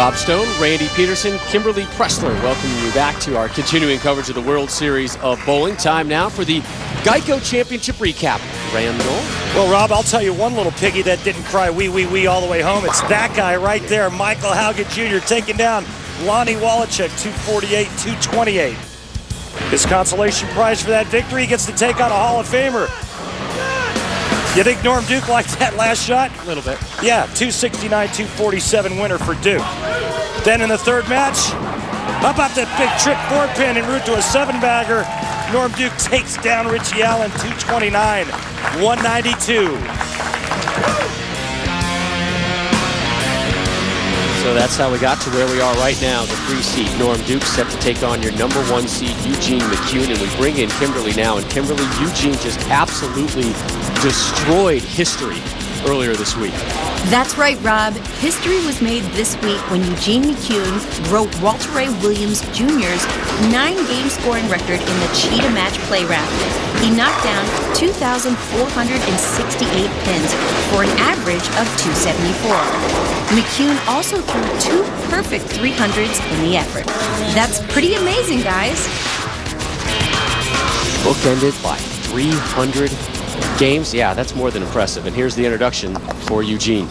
Rob Stone, Randy Peterson, Kimberly Pressler welcoming you back to our continuing coverage of the World Series of Bowling. Time now for the Geico Championship recap. Randall? Well, Rob, I'll tell you one little piggy that didn't cry wee all the way home. It's that guy right there, Michael Hauget Jr., taking down Lonnie Wallachek, 248-228. His consolation prize for that victory, he gets to take on a Hall of Famer. You think Norm Duke liked that last shot? A little bit. Yeah, 269-247 winner for Duke. Then in the third match, how about that big trick 4-pin en route to a 7-bagger? Norm Duke takes down Richie Allen, 229-192. So that's how we got to where we are right now. The 3 seed Norm Duke set to take on your number 1 seed Eugene McCune, and we bring in Kimberly now. And Kimberly, Eugene just absolutely destroyed history earlier this week. That's right, Rob. History was made this week when Eugene McCune broke Walter Ray Williams Jr.'s 9-game scoring record in the cheetah match play round. He knocked down 2,468 pins for an average of 274. McCune also threw 2 perfect 300s in the effort. That's pretty amazing, guys. Bookended by 300 games. Yeah, that's more than impressive. And here's the introduction for Eugene.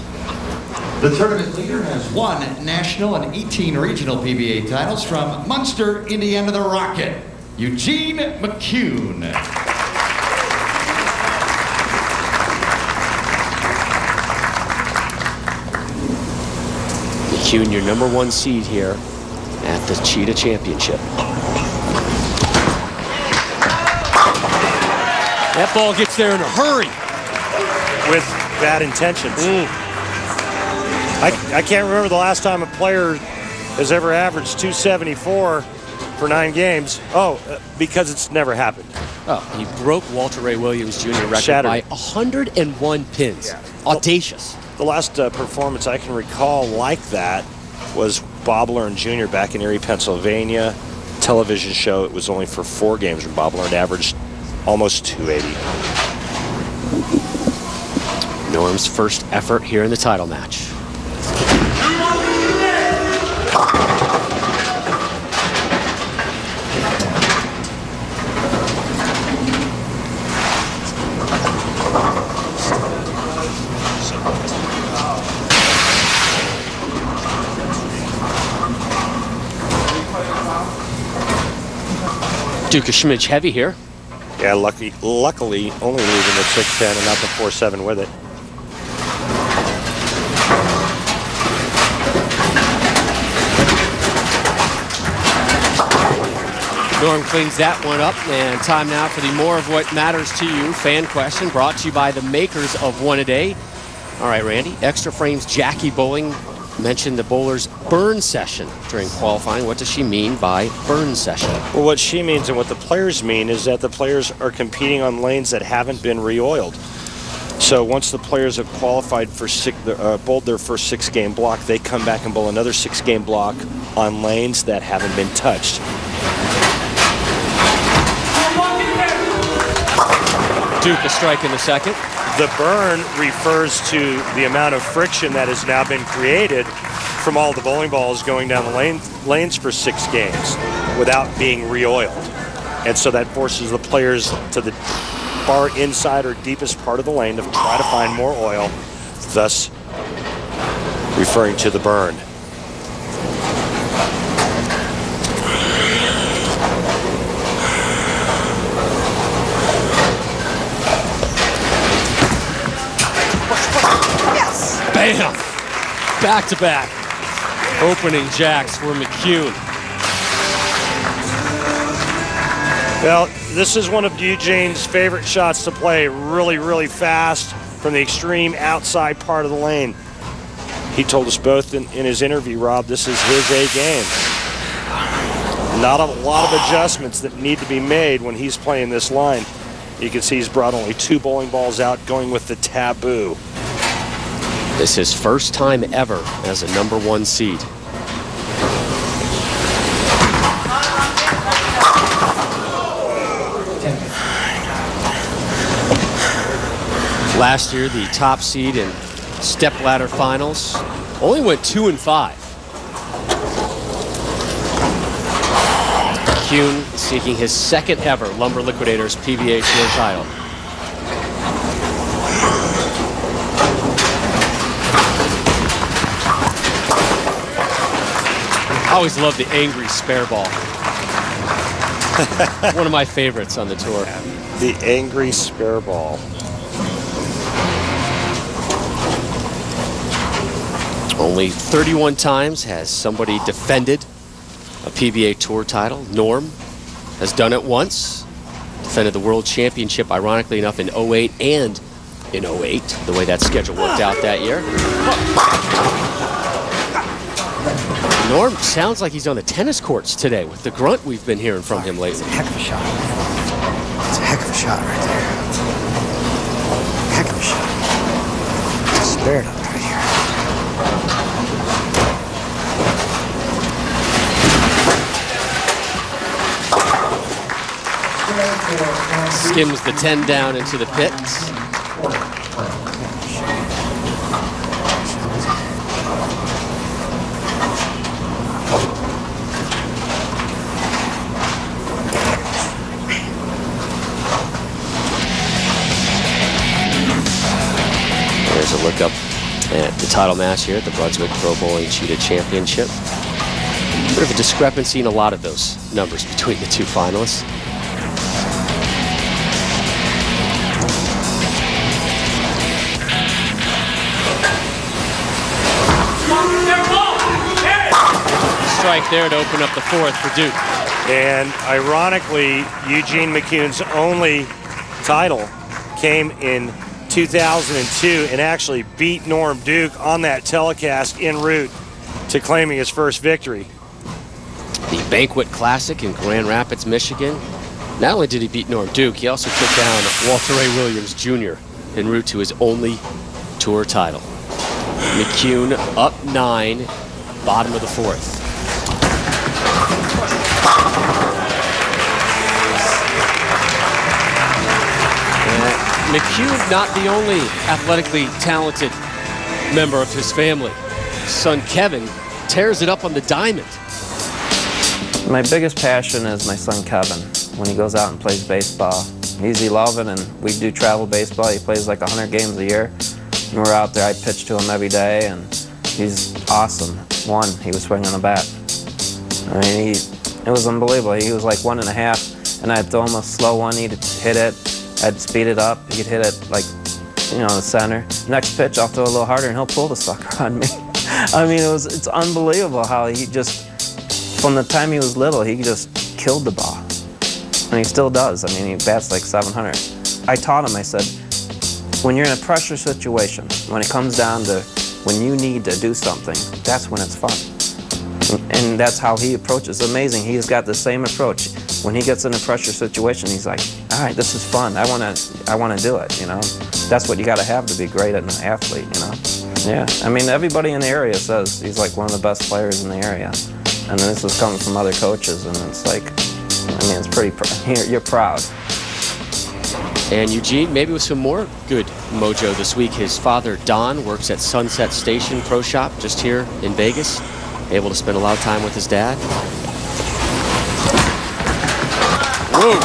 The tournament leader has 1 national and 18 regional PBA titles from Munster, Indiana, the Rocket, Eugene McCune. McCune, your number 1 seed here at the Cheetah Championship. That ball gets there in a hurry. With bad intentions. I can't remember the last time a player has ever averaged 274 for 9 games. Because it's never happened. Oh, he broke Walter Ray Williams Jr. record by 101 pins. Yeah. Audacious. The last performance I can recall like that was Bob Learn Jr. back in Erie, Pennsylvania. Television show. It was only for 4 games when Bob Learn averaged almost 280. Norm's first effort here in the title match. Duke a smidge heavy here. Yeah, luckily only leaving the 610 and not the 4-7 with it. Norm cleans that one up, and time now for the more of what matters to you fan question, brought to you by the makers of One A Day. All right, Randy, Extra Frames Jackie Bowling mentioned the bowler's burn session during qualifying. What does she mean by burn session? Well, what she means and what the players mean is that the players are competing on lanes that haven't been re-oiled. So once the players have qualified for bowled their first 6-game block, they come back and bowl another 6-game block on lanes that haven't been touched. Duke a strike in the second. The burn refers to the amount of friction that has now been created from all the bowling balls going down the lanes for 6 games without being re-oiled. And so that forces the players to the far inside or deepest part of the lane to try to find more oil, thus referring to the burn. Bam! Back-to-back opening jacks for McCune. Well, this is one of Eugene's favorite shots to play. Really fast from the extreme outside part of the lane. He told us both in his interview, Rob, this is his A game. Not a lot of adjustments that need to be made when he's playing this line. You can see he's brought only 2 bowling balls out, going with the taboo. This is his first time ever as a number 1 seed. Last year, the top seed in stepladder finals only went 2-5. McCune seeking his second ever Lumber Liquidators PBA Tour title. I always love the angry spare ball. One of my favorites on the tour. The angry spare ball. Only 31 times has somebody defended a PBA Tour title. Norm has done it once. Defended the World Championship, ironically enough, in 08 and in 08, the way that schedule worked out that year. Norm sounds like he's on the tennis courts today with the grunt we've been hearing from him lately. It's a heck of a shot. It's a heck of a shot right there. Heck of a shot. Spare it up right here. Skims the 10 down into the pit. There's a look up at the title match here at the Brunswick Pro Bowling Cheetah Championship. Bit of a discrepancy in a lot of those numbers between the two finalists. Strike there to open up the fourth for Duke. And ironically, Eugene McCune's only title came in 2002 and actually beat Norm Duke on that telecast en route to claiming his first victory. The Banquet Classic in Grand Rapids, Michigan. Not only did he beat Norm Duke, he also took down Walter Ray Williams Jr. en route to his only tour title. McCune up 9, bottom of the fourth. McCune not the only athletically talented member of his family. Son Kevin tears it up on the diamond. My biggest passion is my son Kevin. When he goes out and plays baseball, he's 11 and we do travel baseball. He plays like 100 games a year. And we're out there, I pitch to him every day and he's awesome. He was swinging a bat. I mean, it was unbelievable. He was like 1.5 and I'd throw him a slow one, he'd hit it. I'd speed it up, he could hit it like, you know, the center. Next pitch, I'll throw a little harder and he'll pull the sucker on me. I mean, it's unbelievable how he just, from the time he was little, he just killed the ball. And he still does. I mean, he bats like 700. I taught him, I said, when you're in a pressure situation, when it comes down to when you need to do something, that's when it's fun. And that's how he approaches. It's amazing. He's got the same approach. When he gets in a pressure situation, he's like, all right, this is fun. I want to do it, you know. That's what you got to have to be great at an athlete, you know. Yeah, I mean, everybody in the area says he's like one of the best players in the area. And this is coming from other coaches, and it's like, I mean, it's pretty, you're proud. And Eugene, maybe with some more good mojo this week, his father, Don, works at Sunset Station Pro Shop just here in Vegas. Able to spend a lot of time with his dad. Whoa,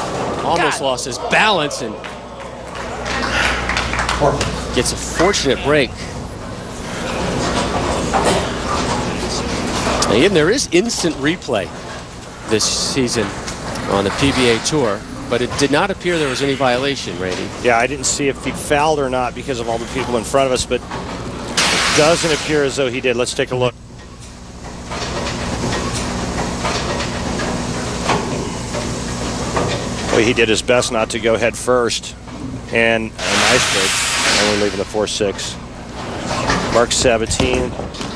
almost lost his balance and gets a fortunate break. And again, there is instant replay this season on the PBA Tour, but it did not appear there was any violation, Randy. Yeah, I didn't see if he fouled or not because of all the people in front of us, but it doesn't appear as though he did. Let's take a look. Well, he did his best not to go head first, and a nice break, only leaving the 4-6. Mark 17,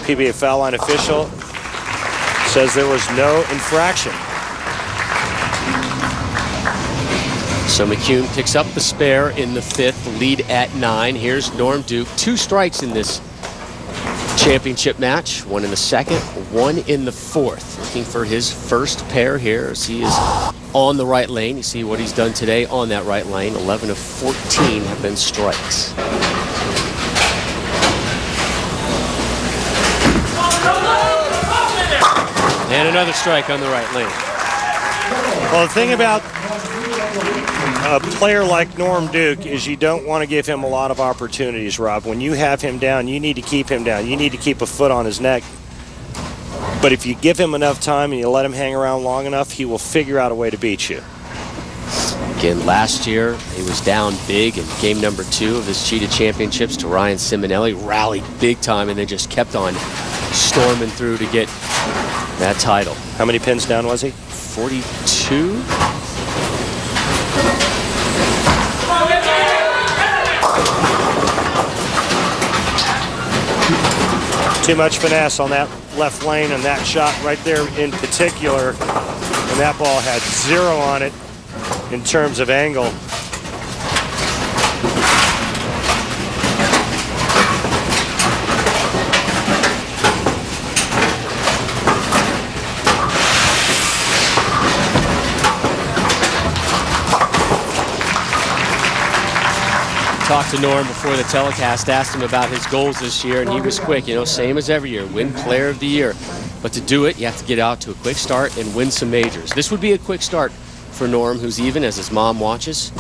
PBA foul line official, says there was no infraction. So McCune picks up the spare in the fifth, lead at 9. Here's Norm Duke. 2 strikes in this championship match. 1 in the second, 1 in the fourth. Looking for his first pair here as he is on the right lane. You see what he's done today on that right lane. 11 of 14 have been strikes. And another strike on the right lane. Well, the thing about a player like Norm Duke is you don't want to give him a lot of opportunities, Rob. When you have him down, you need to keep him down. You need to keep a foot on his neck. But if you give him enough time and you let him hang around long enough, he will figure out a way to beat you. Again, last year, he was down big in game number 2 of his Cheetah Championships to Ryan Simonelli. Rallied big time and then just kept on storming through to get that title. How many pins down was he? 42? Too much finesse on that left lane and that shot right there in particular. And that ball had 0 on it in terms of angle. Talked to Norm before the telecast, asked him about his goals this year, and he was quick, you know, same as every year, win Player of the Year. But to do it, you have to get out to a quick start and win some majors. This would be a quick start for Norm, who's even as his mom watches.